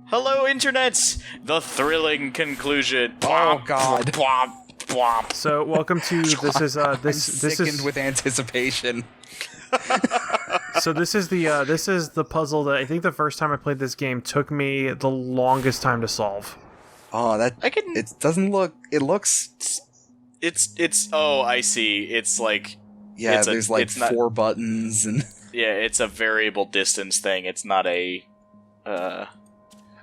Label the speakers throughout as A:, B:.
A: Hello, internets! The thrilling conclusion.
B: Oh God!
A: Plop, plop.
C: So, welcome to this is
B: I'm
C: this
B: sickened
C: is
B: with anticipation.
C: so this is the puzzle that I think the first time I played this game took me the longest time to solve.
B: Oh, it doesn't look. It looks.
A: It's. Oh, I see. It's like.
B: Yeah, there's like 4 buttons and.
A: Yeah, it's a variable distance thing. It's not a.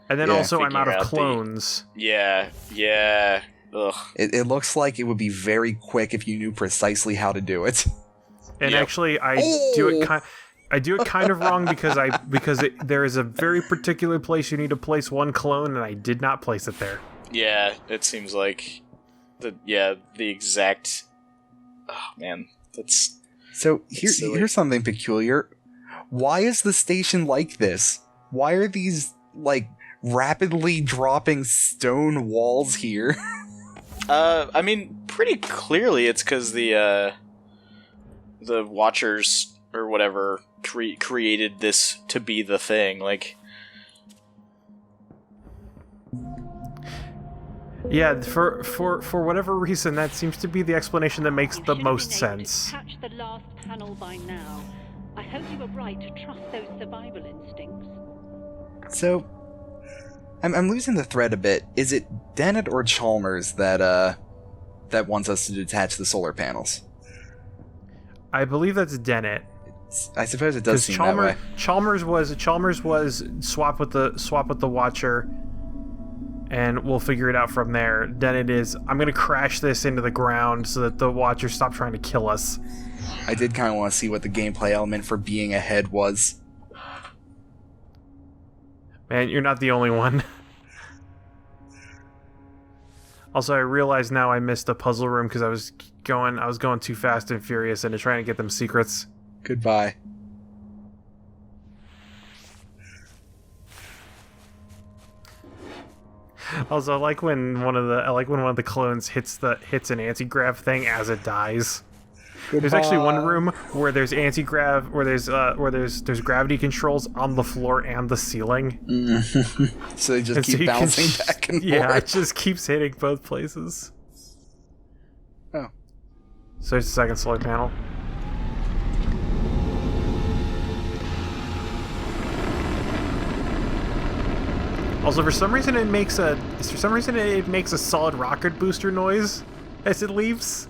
C: And then also I'm out of clones.
A: Yeah. Ugh.
B: It looks like it would be very quick if you knew precisely how to do it.
C: And
A: Yep.
C: actually, I do it kind of wrong because there is a very particular place you need to place one clone, and I did not place it there.
A: Yeah, it seems like the exact. Oh man, that's.
B: So
A: silly.
B: here's something peculiar. Why is the station like this? Why are these like rapidly dropping stone walls here?
A: I mean, pretty clearly it's because the Watchers or whatever created this to be the thing. Like,
C: Yeah, for whatever reason, that seems to be the explanation that makes the most sense.
D: Catch the last panel by now. I hope you were right to trust those survival instincts.
B: So, I'm losing the thread a bit. Is it Dennet or Chalmers that wants us to detach the solar panels?
C: I believe that's Dennet.
B: I suppose it does seem that way.
C: Chalmers was swap with the Watcher, and we'll figure it out from there. Dennet is, I'm gonna crash this into the ground so that the Watchers stop trying to kill us.
B: I did kind of want to see what the gameplay element for being ahead was.
C: Man, you're not the only one. Also, I realize now I missed the puzzle room because I was going too fast and furious into trying to get them secrets.
B: Goodbye.
C: Also, I like when one of the clones hits an anti-grav thing as it dies.
B: Goodbye.
C: There's actually one room where there's anti-grav, where there's gravity controls on the floor and the ceiling.
B: So they just
C: And so
B: keep
C: you can
B: bouncing back and
C: Yeah,
B: forth.
C: it just keeps hitting both places.
B: Oh.
C: So it's the second solar panel. Also, for some reason it makes a solid rocket booster noise as it leaves.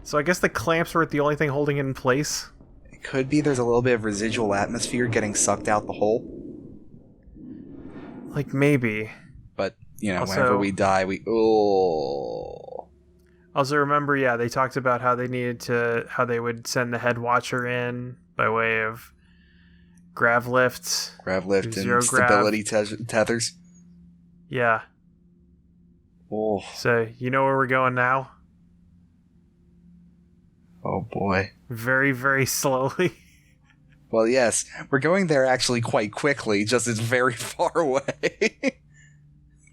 C: So I guess the clamps were the only thing holding it in place.
B: It could be there's a little bit of residual atmosphere getting sucked out the hole.
C: Like, maybe.
B: But,
C: Also-
B: whenever we die, Oh.
C: Also, remember, yeah, they talked about how they would send the head watcher in by way of grav lift.
B: Grav lift
C: Zero
B: and
C: grav.
B: stability tethers.
C: Yeah.
B: Oh.
C: So, you know where we're going now?
B: Oh boy.
C: Very, very slowly.
B: Well, yes, we're going there actually quite quickly, just it's very far away.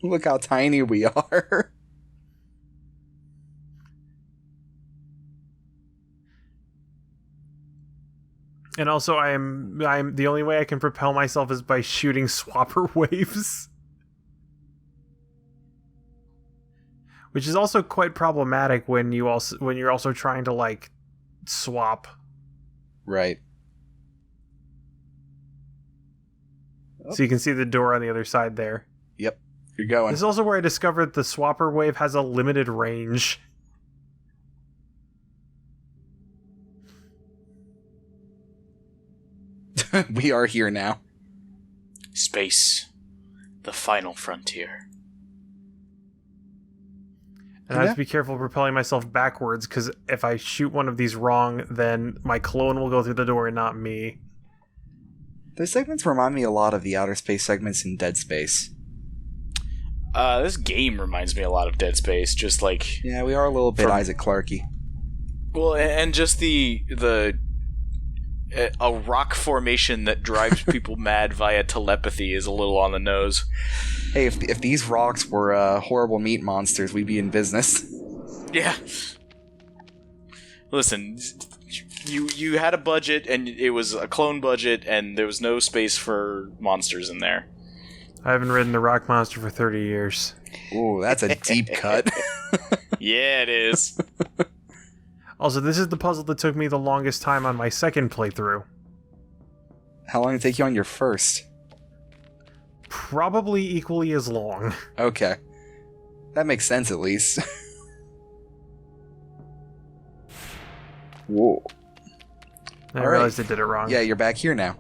B: Look how tiny we are.
C: And also, I'm the only way I can propel myself is by shooting swapper waves. Which is also quite problematic when you're also trying to, like, swap.
B: Right.
C: So you can see the door on the other side there.
B: Yep. You're going.
C: This is also where I discovered the swapper wave has a limited range.
B: We are here now.
A: Space, the final frontier.
C: And I have to be careful propelling myself backwards, because if I shoot one of these wrong, then my clone will go through the door and not me.
B: Those segments remind me a lot of the outer space segments in Dead Space.
A: This game reminds me a lot of Dead Space, just like...
B: Yeah, we are a little bit Isaac Clarke-y.
A: Well, and just a rock formation that drives people mad via telepathy is a little on the nose.
B: Hey, if these rocks were horrible meat monsters, we'd be in business.
A: Yeah. Listen, you had a budget, and it was a clone budget, and there was no space for monsters in there.
C: I haven't ridden the rock monster for 30 years.
B: Ooh, that's a deep cut.
A: Yeah, it is.
C: Also, this is the puzzle that took me the longest time on my second playthrough.
B: How long did it take you on your first?
C: Probably equally as long.
B: Okay. That makes sense, at least. Whoa.
C: I
B: All
C: realized
B: right.
C: I did it wrong.
B: Yeah, you're back here now.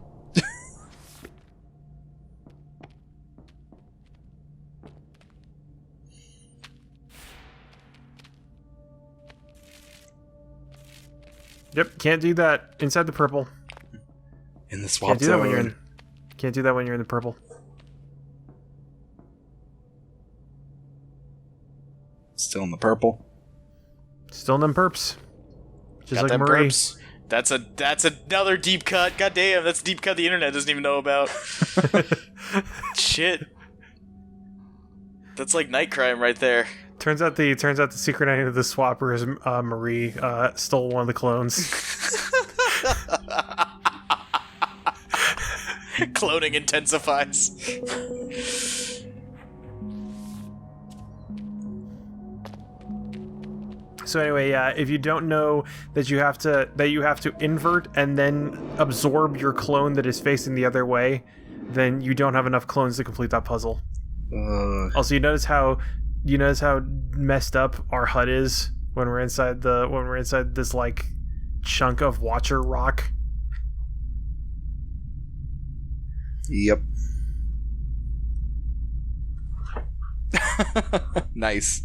C: Yep, can't do that inside the purple.
B: In the swap
C: Can't do that when you're
B: zone.
C: in. Can't do that when you're in the purple.
B: Still in the purple.
C: Still in them perps. Just
A: Got
C: like
A: them
C: Marie.
A: burps. That's another deep cut. God damn, that's a deep cut the internet doesn't even know about. Shit. That's like night crime right there.
C: Turns out the secret ending of the swapper is Marie stole one of the clones.
A: Cloning intensifies.
C: So anyway, if you don't know that you have to invert and then absorb your clone that is facing the other way, then you don't have enough clones to complete that puzzle. Also, you notice how messed up our HUD is when we're inside this like chunk of Watcher rock.
B: Yep. Nice.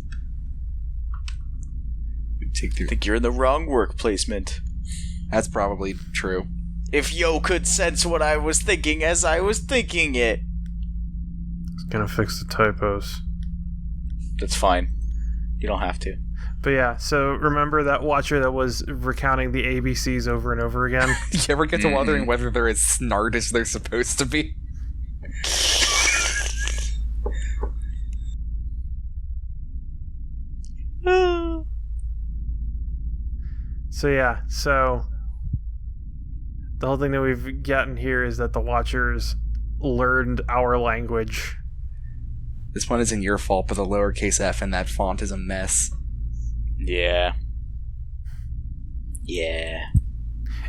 A: I think you're in the wrong work placement.
B: That's probably true.
A: If Yo could sense what I was thinking as I was thinking it.
C: It's gonna fix the typos.
A: That's fine. You don't have to.
C: But yeah, so remember that Watcher that was recounting the ABCs over and over again?
B: You ever get to wondering whether they're as snart as they're supposed to be?
C: So yeah, so the whole thing that we've gotten here is that the Watchers learned our language.
B: This one isn't your fault, but the lowercase f in that font is a mess.
A: Yeah. Yeah.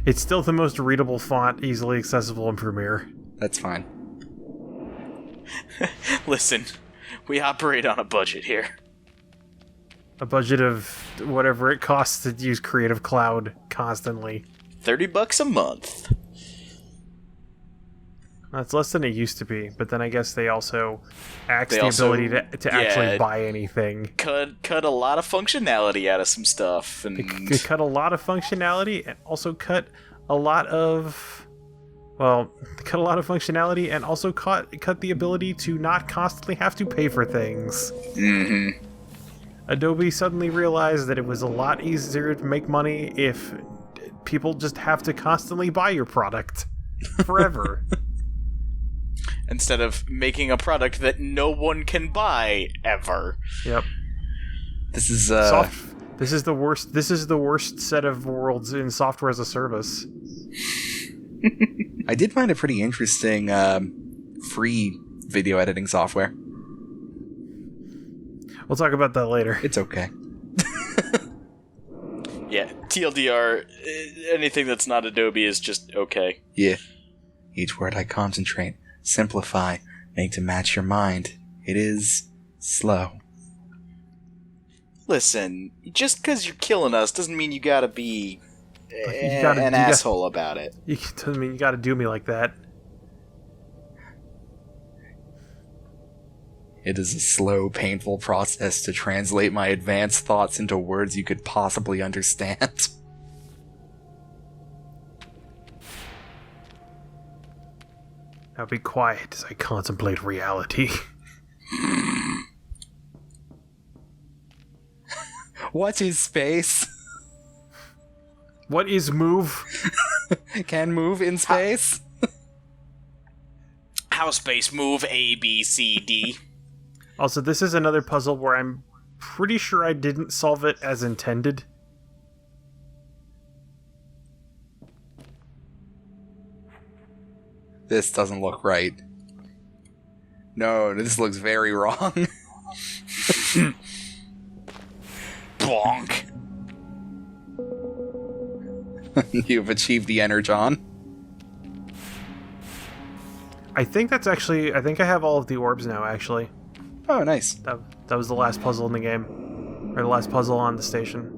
C: It's still the most readable font easily accessible in Premiere.
B: That's fine.
A: Listen, we operate on a budget here.
C: A budget of whatever it costs to use Creative Cloud constantly.
A: $30 a month.
C: That's less than it used to be, but then I guess they also axed
A: They
C: the
A: also-
C: ability to actually buy anything.
A: Cut a lot of functionality out of some stuff, and
C: They cut a lot of functionality and also cut a lot of... Well, they cut a lot of functionality and also cut the ability to not constantly have to pay for things.
A: Mm-hmm.
C: Adobe suddenly realized that it was a lot easier to make money if people just have to constantly buy your product. Forever.
A: Instead of making a product that no one can buy ever.
C: Yep.
B: This is
C: This is the worst. This is the worst set of worlds in software as a service.
B: I did find a pretty interesting free video editing software.
C: We'll talk about that later.
B: It's okay.
A: Yeah, TLDR, anything that's not Adobe is just okay.
B: Yeah. Each word I concentrate, simplify, make to match your mind. It is slow.
A: Listen, just because you're killing us doesn't mean you gotta be an asshole about it.
C: Doesn't mean you got to do me like that.
B: It is a slow, painful process to translate my advanced thoughts into words you could possibly understand.
C: Now be quiet as I contemplate reality.
B: What is space?
C: What is move?
B: Can move in space?
A: How space move A, B, C, D.
C: Also, this is another puzzle where I'm pretty sure I didn't solve it as intended.
B: This doesn't look right. No, this looks very wrong.
A: Bonk.
B: You've achieved the Energon.
C: I think that's actually... I think I have all of the orbs now, actually.
B: Oh, nice.
C: That was the last puzzle in the game. Or the last puzzle on the station.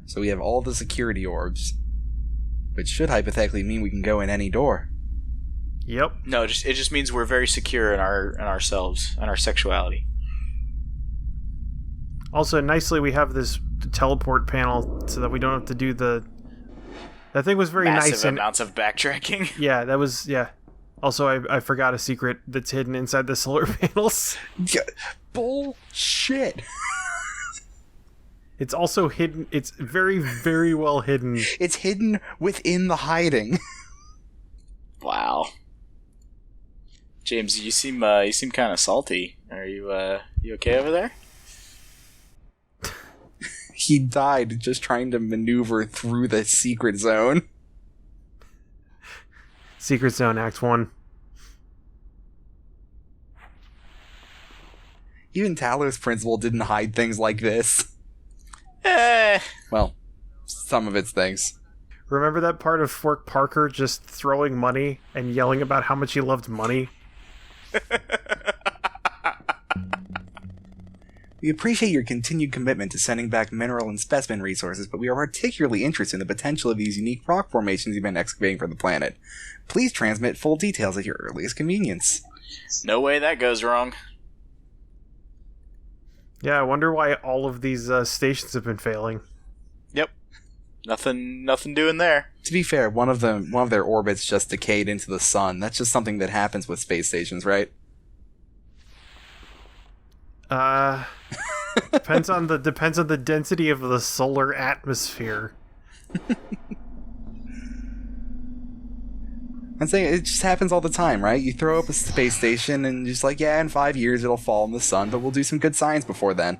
B: So we have all the security orbs. Which should hypothetically mean we can go in any door.
C: Yep.
A: No, it just means we're very secure in ourselves and our sexuality.
C: Also, nicely, we have this teleport panel so that we don't have to do the... That thing was very
A: Massive
C: nice. And
A: amounts of backtracking.
C: yeah, that was... Yeah. Also, I forgot a secret that's hidden inside the solar panels.
B: Yeah, bullshit.
C: It's also hidden... It's very, very well hidden.
B: It's hidden within the hiding.
A: Wow. James, you seem kind of salty. Are you okay over there?
B: He died just trying to maneuver through the secret zone.
C: Secret Zone, Act 1.
B: Even Talos Principle didn't hide things like this. Well, some of its things.
C: Remember that part of Fork Parker just throwing money and yelling about how much he loved money?
B: We appreciate your continued commitment to sending back mineral and specimen resources, but we are particularly interested in the potential of these unique rock formations you've been excavating for the planet. Please transmit full details at your earliest convenience.
A: No way that goes wrong.
C: Yeah, I wonder why all of these stations have been failing.
A: Yep. Nothing doing there.
B: To be fair, one of their orbits just decayed into the sun. That's just something that happens with space stations, right?
C: Depends on the density of the solar atmosphere.
B: I'm saying it just happens all the time, right? You throw up a space station and just like, yeah, in 5 years it'll fall in the sun, but we'll do some good science before then.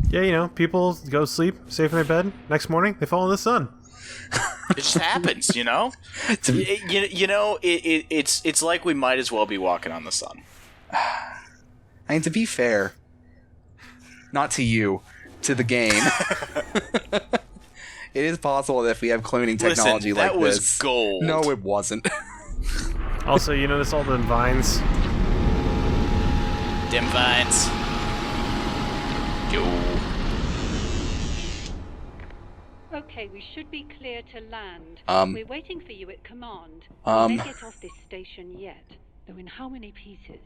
C: Yeah, you know, people go sleep safe in their bed. Next morning, they fall in the sun.
A: It just happens, you know. It's like we might as well be walking on the sun.
B: I mean, to be fair, not to you, to the game. It is possible that if we have cloning technology like
A: that was
B: this...
A: gold.
B: No, it wasn't.
C: Also, you notice all the vines?
A: Dim vines. Yo.
D: Okay, we should be clear to land. We're waiting for you at command. We may get off this station yet, though in how many pieces?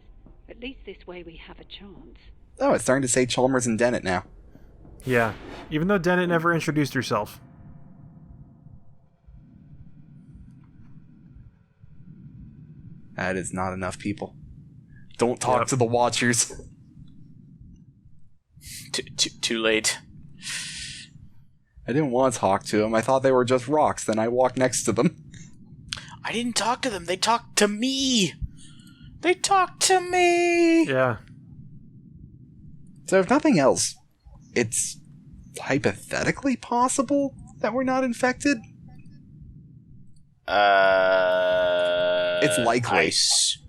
D: At least this way we have a chance.
B: Oh, it's starting to say Chalmers and Dennet now.
C: Yeah, even though Dennet never introduced herself.
B: That is not enough people. Don't talk to the Watchers.
A: Too late.
B: I didn't want to talk to them. I thought they were just rocks. Then I walked next to them.
A: I didn't talk to them. They talked to me. They talked to me.
C: Yeah.
B: So if nothing else, it's hypothetically possible that we're not infected? It's likely.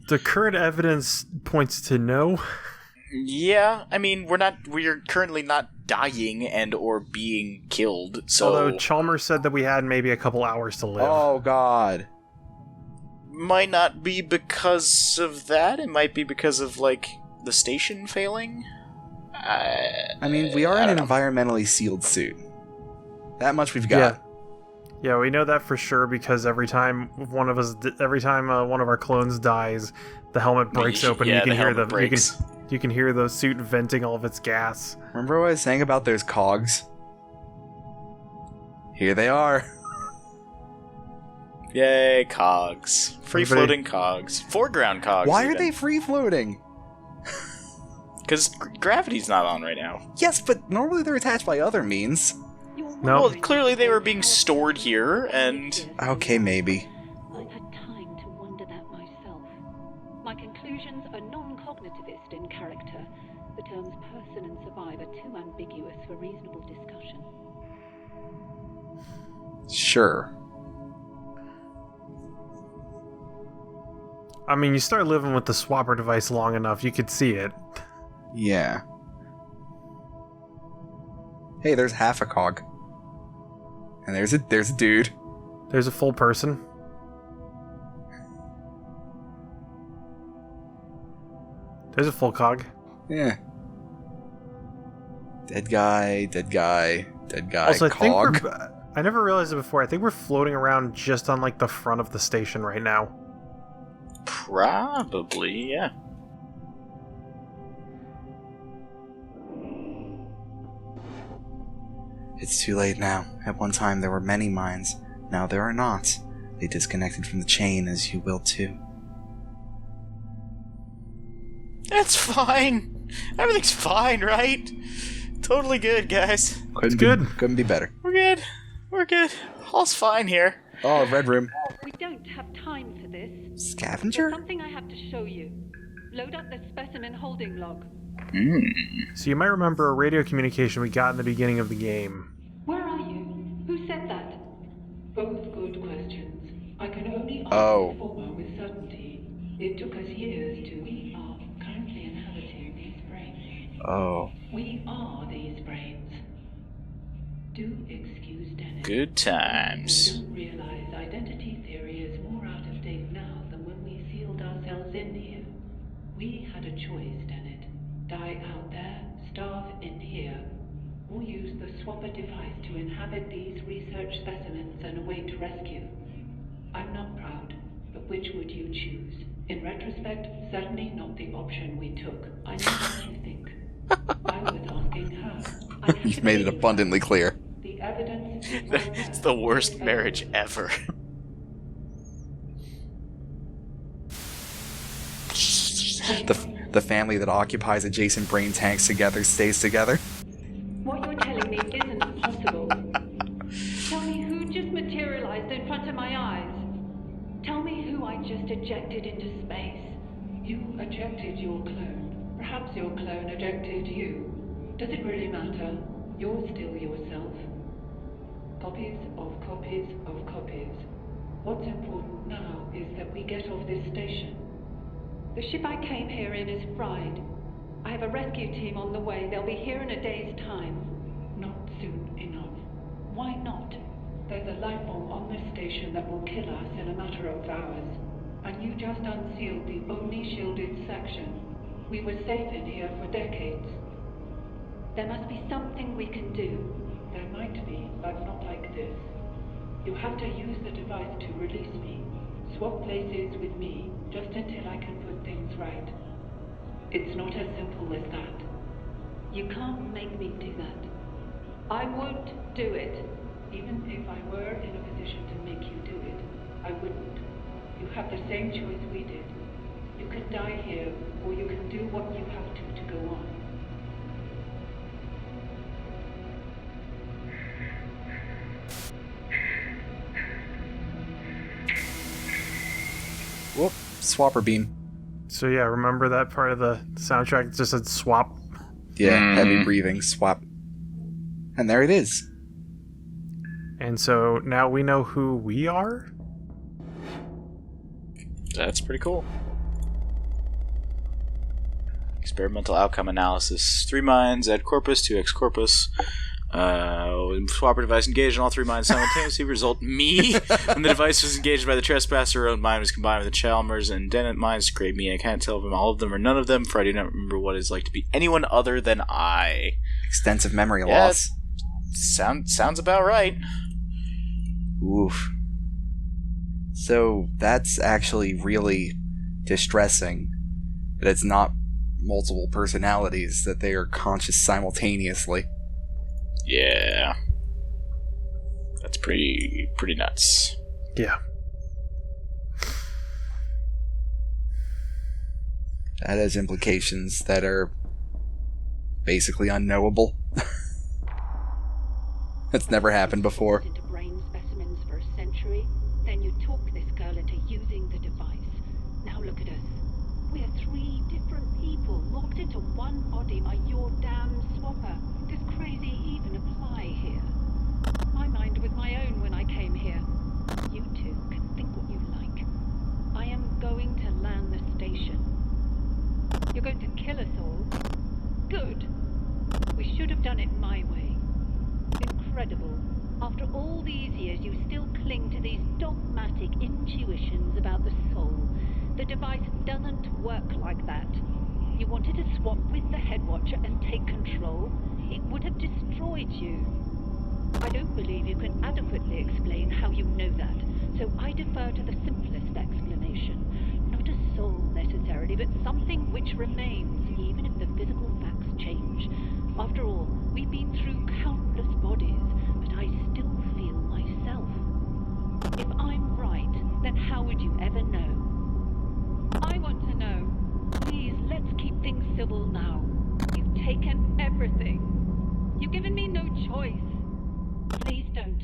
C: The current evidence points to no.
A: Yeah, I mean, we're currently not dying and or being killed, so...
C: Although Chalmers said that we had maybe a couple hours to live.
B: Oh, God.
A: Might not be because of that. It might be because of, like, the station failing.
B: I mean, we are in an environmentally sealed suit. That much we've got.
C: Yeah, we know that for sure because every time one of our clones dies, the helmet breaks open.
A: Yeah,
C: you can hear
A: breaks.
C: You can hear the suit venting all of its gas.
B: Remember what I was saying about those cogs? Here they are.
A: Yay, cogs. Free-floating cogs. Foreground cogs.
B: Why are they free-floating?
A: Because gravity's not on right now.
B: Yes, but normally they're attached by other means.
C: No.
A: Well, clearly they were being stored here, and...
B: Okay, maybe.
D: I've had time to wonder that myself. My conclusions are non-cognitivist in character. The terms person and survivor too ambiguous for reasonable discussion.
B: Sure.
C: I mean, you start living with the swapper device long enough, you could see it.
B: Yeah. Hey, there's half a cog. And there's a dude.
C: There's a full person. There's a full cog.
B: Yeah. Dead guy,
C: Also,
B: cog.
C: I never realized it before. I think we're floating around just on, like, the front of the station right now.
A: Probably, yeah.
B: It's too late now. At one time there were many minds. Now there are not. They disconnected from the chain, as you will too.
A: That's fine. Everything's fine, right? Totally good, guys.
B: Couldn't be better.
A: We're good. All's fine here.
B: Oh, red room.
D: We don't have time for this.
B: Scavenger?
D: There's something I have to show you. Load up the specimen holding log.
C: So you might remember a radio communication we got in the beginning of the game.
D: Where are you? Who said that? Both good questions. I can only answer the former with certainty. It took us years to... We are currently inhabiting these brains.
B: Oh.
D: We are these brains. Do excuse Dennet.
A: Good times.
D: You don't realize identity theory is more out of date now than when we sealed ourselves in here. We had a choice, Dennet. Die out there, starve in here, or use the swapper device to inhabit these research specimens and await rescue. I'm not proud, but which would you choose? In retrospect, certainly not the option we took. I know what you think. I was asking her.
B: You've made it abundantly clear.
D: The evidence is
A: It's the worst marriage ever.
B: The family that occupies adjacent brain tanks together stays together.
D: What you're telling me isn't possible. Tell me who just materialized in front of my eyes. Tell me who I just ejected into space. You ejected your clone. Perhaps your clone ejected you. Does it really matter? You're still yourself. Copies of copies of copies. What's important now is that we get off this station. The ship I came here in is fried. I have a rescue team on the way. They'll be here in a day's time. Not soon enough. Why not? There's a life form on this station that will kill us in a matter of hours. And you just unsealed the only shielded section. We were safe in here for decades. There must be something we can do. There might be, but not like this. You have to use the device to release me. Swap places with me, just until I can put things right. It's not as simple as that. You can't make me do that. I would do it. Even if I were in a position to make you do it, I wouldn't. You have the same choice we did. You can die here, or you can do what you have to go on.
B: Whoop, swapper beam.
C: So yeah, remember that part of the soundtrack? It just said swap.
B: Yeah, heavy breathing, swap. And there it is.
C: And so now we know who we are?
A: That's pretty cool. Experimental outcome analysis. 3 minds, add corpus, 2x corpus. Swapper device engaged in all 3 minds simultaneously. Result me. When the device was engaged by the trespasser, her own mind was combined with the Chalmers and Dennet minds to create me. I can't tell them all of them or none of them, for I do not remember what it's like to be anyone other than I.
B: Extensive memory loss.
A: Sounds about right.
B: Oof. So that's actually really distressing. That it's not multiple personalities, that they are conscious simultaneously.
A: Yeah. That's pretty nuts.
C: Yeah.
B: That has implications that are basically unknowable. That's never happened before.
D: Into brain specimens for a century, then you talk this girl into using the device. Now look at us. We're 3 different people locked into one body by your damn swapper. Does crazy even apply here? My mind was my when I came here. You two can think what you like. I am going to land You're going to kill us all? Good. We should have done it my way. Incredible. After all these years, you still cling to these dogmatic intuitions about the soul. The device doesn't work like that. You wanted to swap with the Head Watcher and take control? It would have destroyed you. I don't believe you can adequately explain how you know that, so I defer to the simplest explanation. Not a soul necessarily, but something which remains, even if the physical facts change. After all, we've been through countless bodies, but I still feel myself. If I'm right, then how would you ever know? I want to know. Please, let's keep things civil now. You've taken everything. You've given me no choice. Please don't.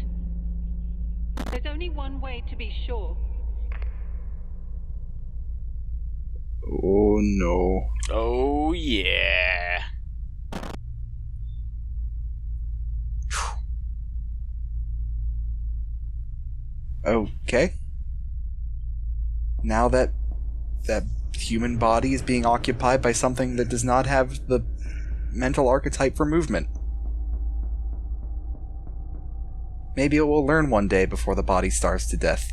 D: There's only one way to be sure.
B: Oh no.
A: Oh, yeah.
B: Okay. Now that human body is being occupied by something that does not have the mental archetype for movement. Maybe it will learn one day before the body starves to death.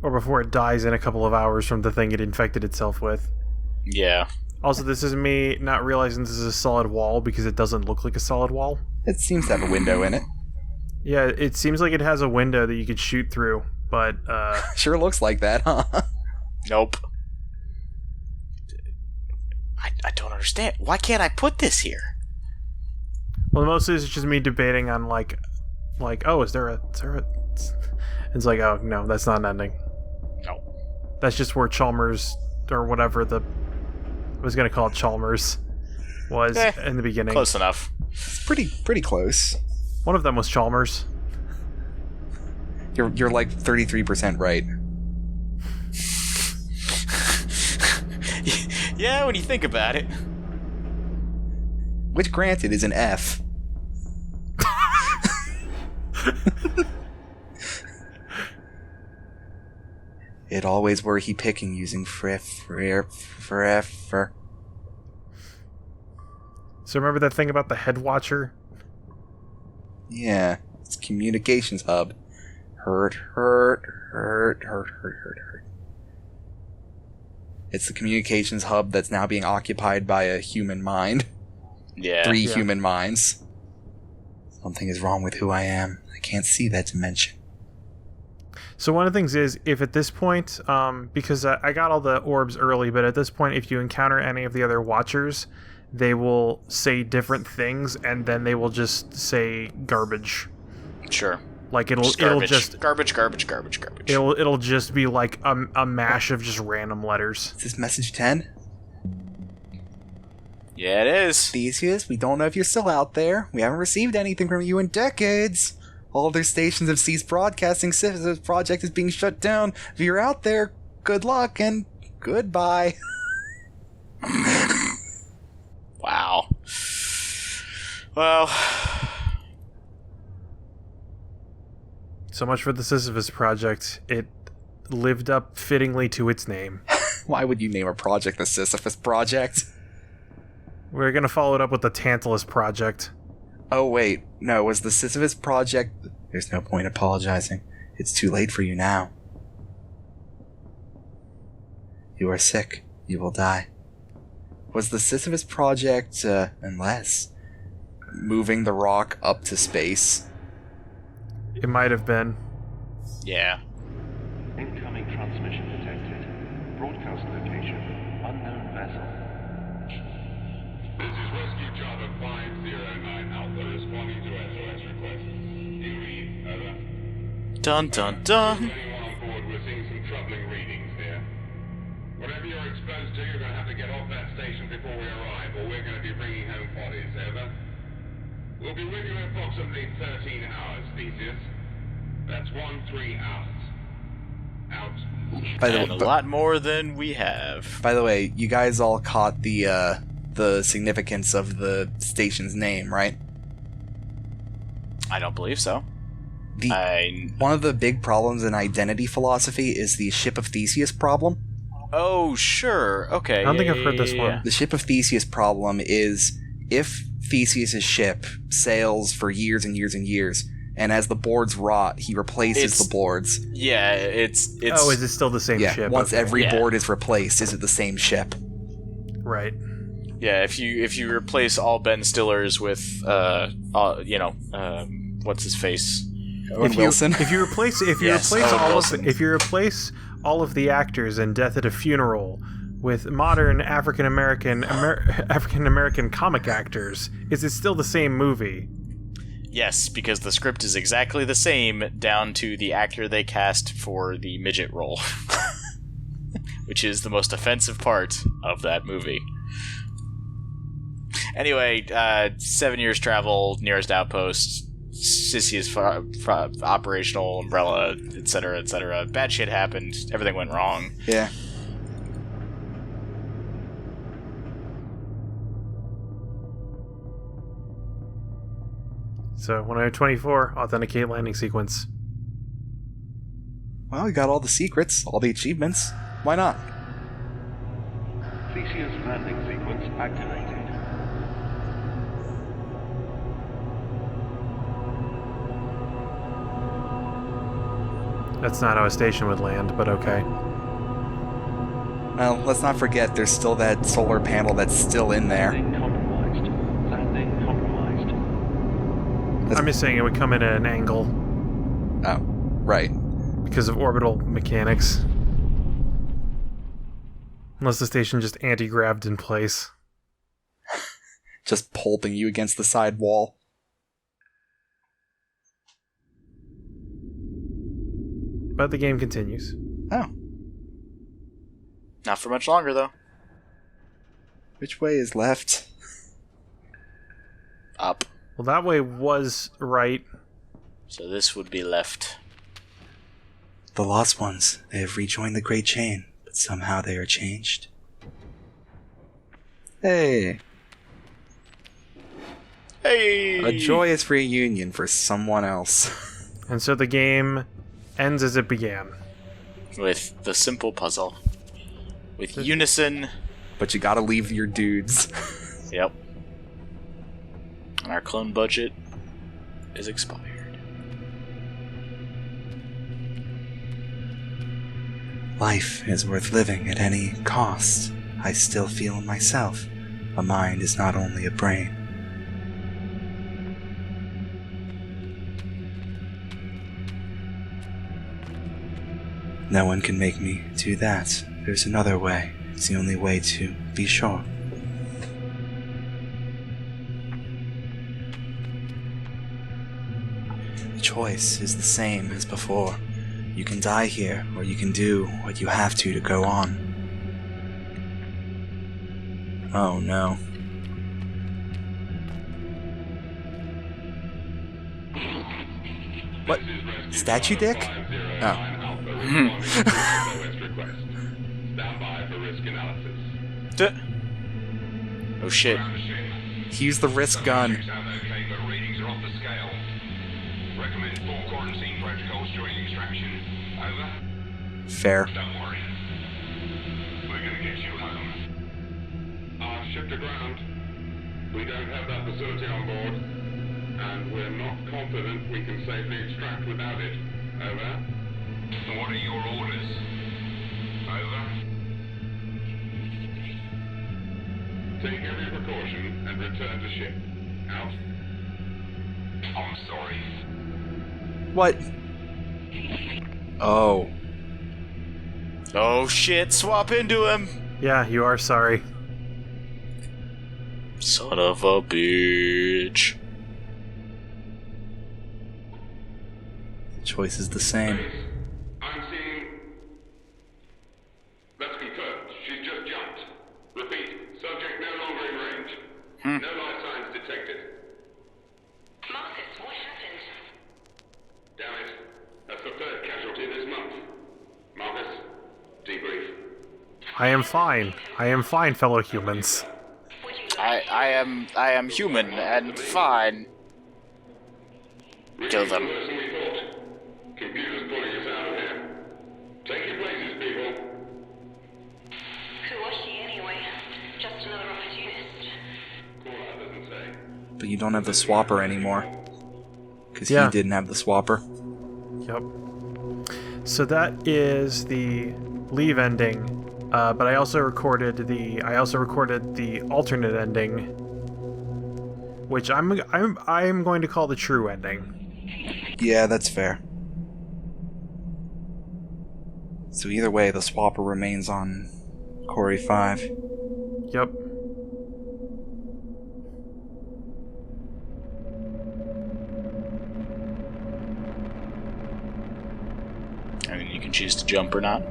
C: Or before it dies in a couple of hours from the thing it infected itself with.
A: Yeah.
C: Also, this is me not realizing this is a solid wall because it doesn't look like a solid wall.
B: It seems to have a window in it.
C: Yeah, it seems like it has a window that you could shoot through, but,
B: Sure looks like that, huh?
A: Nope. I don't understand. Why can't I put this here?
C: Well, mostly it's just me debating on, like, oh, is there a... It's like, oh, no, that's not an ending.
A: No.
C: That's just where Chalmers, or whatever I was going to call it Chalmers, was in the beginning.
A: Close enough.
B: It's pretty close.
C: One of them was Chalmers.
B: You're like 33% right.
A: Yeah, when you think about it.
B: Which, granted, is an F. It always were he picking using forever.
C: So remember that thing about the Head Watcher?
B: Yeah, it's communications hub. Hurt. It's the communications hub that's now being occupied by a human mind.
A: Yeah.
B: 3 human minds. Something is wrong with who I am. I can't see that dimension.
C: So one of the things is, if at this point, because I got all the orbs early, but at this point, if you encounter any of the other Watchers, they will say different things, and then they will just say garbage.
A: Sure.
C: Like it'll just
A: garbage.
C: It'll just be like a mash of just random letters.
B: Is this message 10?
A: Yeah, it is.
B: Theseus, we don't know if you're still out there. We haven't received anything from you in decades. All other stations have ceased broadcasting. Theseus project is being shut down. If you're out there, good luck and goodbye.
A: Wow. Well.
C: So much for the Sisyphus project. It lived up fittingly to its name.
B: Why would you name a project the Sisyphus project?
C: We're gonna follow it up with the Tantalus project.
B: Oh wait, no, it was the Sisyphus project... There's no point apologizing. It's too late for you now. You are sick. You will die. Was the Sisyphus project, unless... moving the rock up to space?
C: It might have been.
A: Yeah.
E: Incoming transmission detected. Broadcast location, unknown vessel.
F: This is Rescue Charter 509 Alpha responding to SOS request. Do you read? Over.
A: Dun dun dun.
F: Anyone on board, we're seeing some troubling readings here. Whatever you're exposed to, you're going to have to get off that station before we arrive, or we're going to be bringing home bodies. Over. We'll be with you in approximately 13 hours, Theseus. That's 13 hours. Out.
A: And a lot more than we have.
B: By the way, you guys all caught the significance of the station's name, right?
A: I don't believe so.
B: One of the big problems in identity philosophy is the Ship of Theseus problem.
A: Oh, sure. Okay.
C: I don't think I've heard this one.
B: The ship of Theseus problem is if Theseus' ship sails for years and years and years, and as the boards rot, he replaces the boards.
A: Yeah, it's.
C: Oh, is it still the same
B: Yeah,
C: ship?
B: once
C: Okay.
B: every board is replaced, is it the same ship?
C: Right.
A: Yeah, if you replace all Ben Stillers with, what's his face?
B: Owen Wilson.
C: If you replace all of the actors in Death at a Funeral with modern African American comic actors, is it still the same movie?
A: Yes, because the script is exactly the same down to the actor they cast for the midget role, which is the most offensive part of that movie. Anyway, 7 years travel, nearest outpost, Theseus operational umbrella, etc., etc. Bad shit happened. Everything went wrong.
B: Yeah.
C: So 124, authenticate landing sequence.
B: Well, we got all the secrets, all the achievements. Why not?
E: Theseus landing sequence activated.
C: That's not how a station would land, but okay.
B: Well, let's not forget there's still that solar panel that's still in there.
E: Landing compromised. Landing compromised.
C: I'm just saying it would come in at an angle
B: Oh, right.
C: because of orbital mechanics. Unless the station just anti-graved in place.
B: Just pulping you against the side wall.
C: But the game continues.
B: Oh.
A: Not for much longer, though.
B: Which way is left?
A: Up.
C: Well, that way was right.
A: So this would be left.
B: The lost ones. They have rejoined the Great Chain, but somehow they are changed. Hey.
A: Hey!
B: A joyous reunion for someone else.
C: And so the game ends as it began.
A: With the simple puzzle. With unison.
B: But you gotta leave your dudes.
A: Yep. And our clone budget is expired.
B: Life is worth living at any cost. I still feel myself. A mind is not only a brain. No one can make me do that. There's another way. It's the only way to be sure. The choice is the same as before. You can die here, or you can do what you have to go on. Oh no. What? Statue dick? Oh.
F: Stand by for risk analysis.
A: Oh shit.
B: He used the risk gun.
F: Sound okay, but readings are off the scale. Recommend full quarantine protocols during extraction. Over.
B: Fair.
F: Don't worry. We're gonna get you home. Ship to ground. We don't have that facility on board, and we're not confident we can safely extract without it. Over. What are your orders? Over. Take every precaution and return to ship. Out. I'm sorry.
B: What? Oh.
A: Oh shit, swap into him!
C: Yeah, you are sorry.
A: Son of a bitch.
B: The choice is the same.
F: I'm seeing... That's confirmed. She's just jumped. Repeat. Subject no longer in range. No life signs detected.
D: Marcus, what happened?
F: Damn it. That's the third casualty this month. Marcus, debrief.
C: I am fine. I am fine, fellow humans.
A: I am human and fine. Kill them.
F: Worse than we thought. Computer's pulling us out of here. Take your places, people.
B: you don't have the swapper anymore. Because
C: Yeah.
B: he didn't have the swapper.
C: Yep. So that is the leave ending, but I also recorded the alternate ending, which I'm going to call the true ending.
B: Yeah, that's fair. So either way, the swapper remains on Corey 5.
C: Yep.
A: I mean, you can choose to jump or not.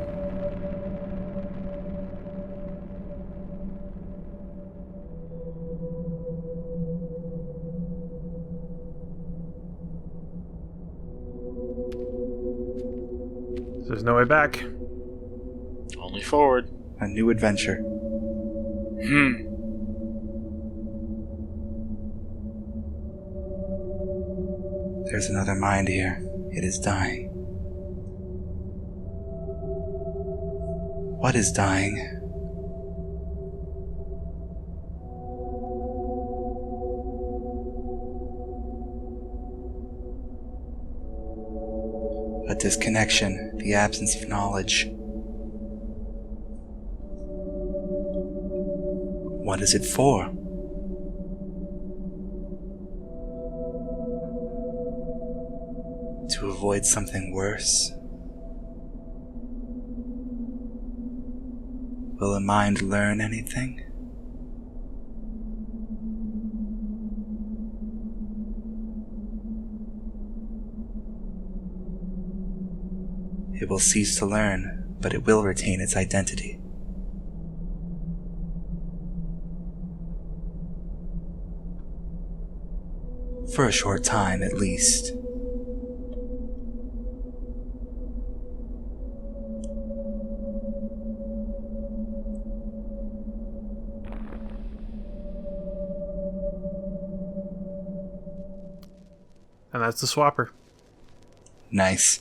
C: There's no way back.
A: Only forward.
B: A new adventure. There's another mind here. It is dying. What is dying? A disconnection, the absence of knowledge. What is it for? To avoid something worse? Will a mind learn anything? It will cease to learn, but it will retain its identity. For a short time, at least.
C: And that's the swapper.
B: Nice.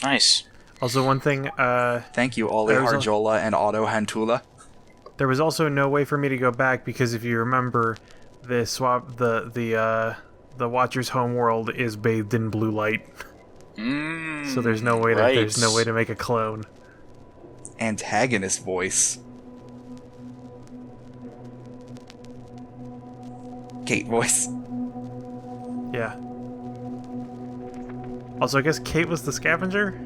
A: Nice.
C: Also, one thing,
B: Thank you, Ole
C: There was a-
B: Harjola and Otto Hantula.
C: there was also no way for me to go back because if you remember, the Watcher's homeworld is bathed in blue light, so there's no way to make a clone.
B: Antagonist voice. Kate voice.
C: Yeah. Also, I guess Kate was the scavenger?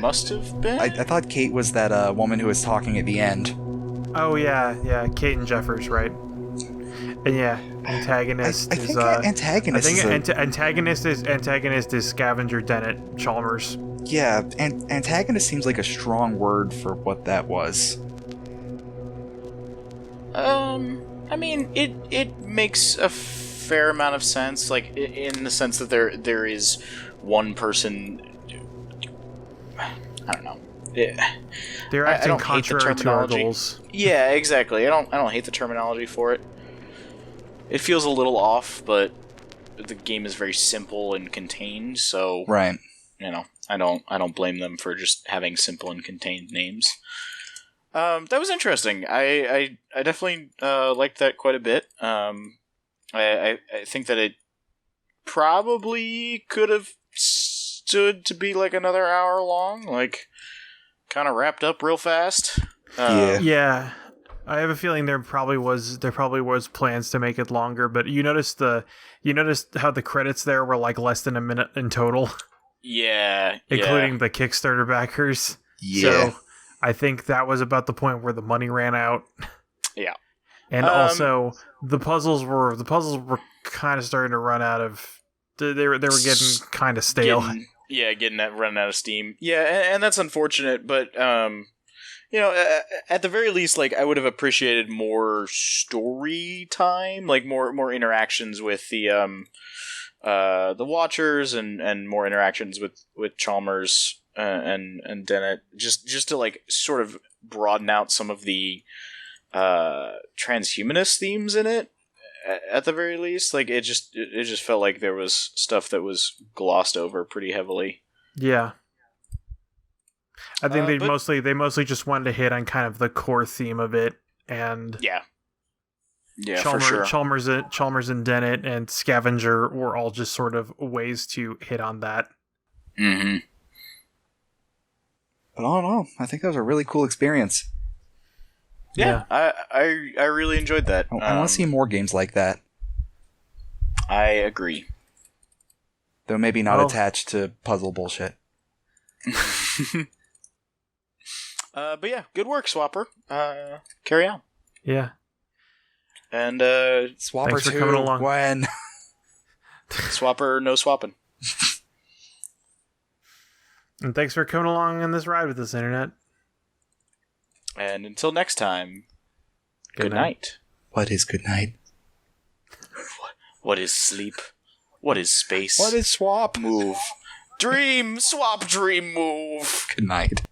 A: Must have been.
B: I thought Kate was that woman who was talking at the end.
C: Oh, yeah, Kate and Jeffers, right? And yeah, antagonist
B: I
C: is,
B: think antagonist is
C: antagonist is Scavenger Dennet Chalmers.
B: Yeah, antagonist seems like a strong word for what that was.
A: I mean, it makes a fair amount of sense, like in the sense that there is one person. I don't know.
C: They're
A: I
C: acting
A: don't hate the
C: contrary to our
A: terminology.
C: goals.
A: Yeah, exactly. I don't hate the terminology for it. It feels a little off, but the game is very simple and contained, so
B: Right.
A: you know, I don't blame them for just having simple and contained names. That was interesting. I definitely liked that quite a bit. I think that it probably could have stood to be like another hour long, like kind of wrapped up real fast.
B: Yeah.
C: Yeah, I have a feeling there probably was plans to make it longer, but you noticed how the credits there were like less than a minute in total,
A: Yeah,
C: including the Kickstarter backers.
B: Yeah.
C: So I think that was about the point where the money ran out.
A: Yeah.
C: And also the puzzles were kind of starting to run out of. They were getting kind of stale.
A: Getting that running out of steam. Yeah, and that's unfortunate, but you know, at the very least, like I would have appreciated more story time, like more interactions with the Watchers and more interactions with Chalmers and Dennet, just to like sort of broaden out some of the transhumanist themes in it. At the very least, like it just felt like there was stuff that was glossed over pretty heavily.
C: Yeah. I think they
A: but-
C: mostly just wanted to hit on kind of the core theme of it, and
A: Yeah. Yeah, for sure.
C: Chalmers and Dennet and Scavenger were all just sort of ways to hit on that.
A: Mm-hmm.
B: But all in all, I think that was a really cool experience.
A: Yeah. I really enjoyed that.
B: I want to see more games like that.
A: I agree.
B: Though maybe not attached to puzzle bullshit.
A: But yeah, good work, Swapper. Carry on.
C: Yeah.
A: And
B: Swapper
C: Thanks for
B: 2,
C: coming along.
B: when?
A: Swapper, no swapping.
C: And thanks for coming along on this ride with us, Internet.
A: And until next time, good
C: night.
A: night.
B: What is good night?
A: What is sleep? What is space?
B: What is swap?
A: Move. Dream, swap, dream, move.
B: Good night.